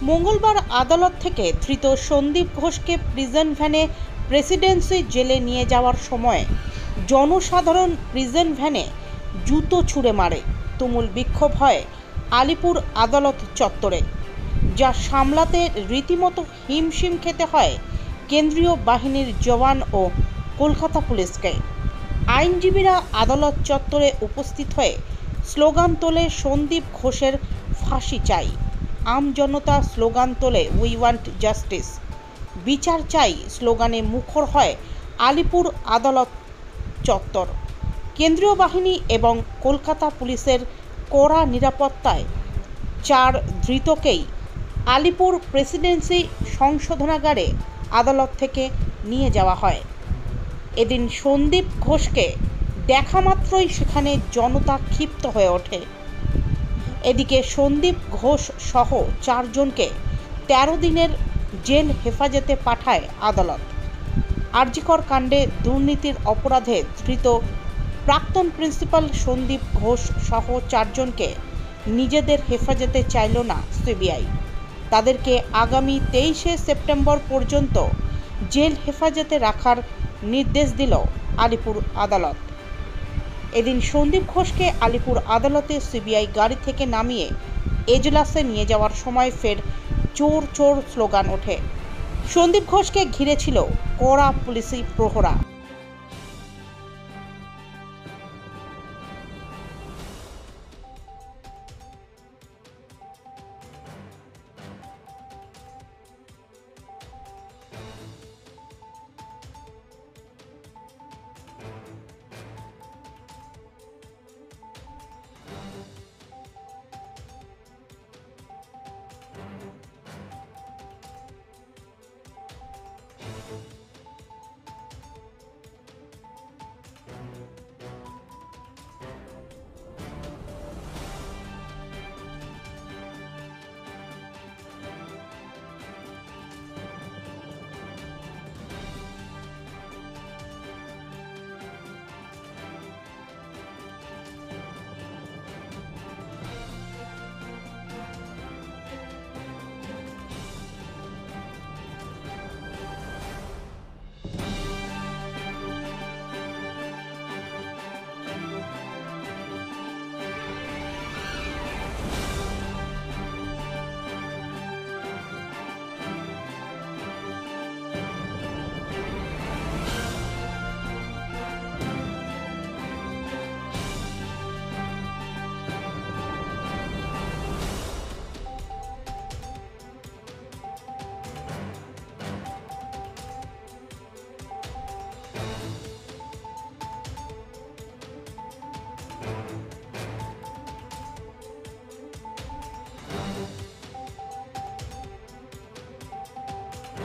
মঙ্গলবার আদালত থেকে ধৃত সন্দীপ ঘোষকে প্রিজন ভ্যানে প্রেসিডেন্সি জেলে নিয়ে যাওয়ার সময় জনসাধারণ প্রিজন ভ্যানে জুতো ছুঁড়ে মারে। তুমুল বিক্ষোভ হয় আলিপুর আদালত চত্বরে, যা সামলাতে রীতিমতো হিমশিম খেতে হয় কেন্দ্রীয় বাহিনীর জওয়ান ও কলকাতা পুলিশকে। আইনজীবীরা আদালত চত্বরে উপস্থিত হয়ে স্লোগান তোলে সন্দীপ ঘোষের ফাঁসি চাই। আমজনতা স্লোগান তোলে উই ওয়ান্ট জাস্টিস, বিচার চাই স্লোগানে মুখর হয় আলিপুর আদালত চত্বর। কেন্দ্রীয় বাহিনী এবং কলকাতা পুলিশের কড়া নিরাপত্তায় 4 ধৃতকেই আলিপুর প্রেসিডেন্সি সংশোধনাগারে আদালত থেকে নিয়ে যাওয়া হয়। এদিন সন্দীপ ঘোষকে দেখা মাত্রই সেখানে জনতা ক্ষিপ্ত হয়ে ওঠে। এদিকে সন্দীপ ঘোষ সহ 4 জনকে 13 দিনের জেল হেফাজতে পাঠায় আদালত। আরজিকর কাণ্ডে দুর্নীতির অপরাধে ধৃত প্রাক্তন প্রিন্সিপাল সন্দীপ ঘোষ সহ 4 জনকে নিজেদের হেফাজতে চাইল না সিবিআই। তাদেরকে আগামী 23শে সেপ্টেম্বর পর্যন্ত জেল হেফাজতে রাখার নির্দেশ দিল আলিপুর আদালত। এদিন সন্দীপ ঘোষকে আলিপুর আদালতে সিবিআই গাড়ি থেকে নামিয়ে এজলাসে নিয়ে যাওয়ার সময় ফের চোর চোর স্লোগান ওঠে। সন্দীপ ঘোষকে ঘিরে ছিল কড়া পুলিশি প্রহরা।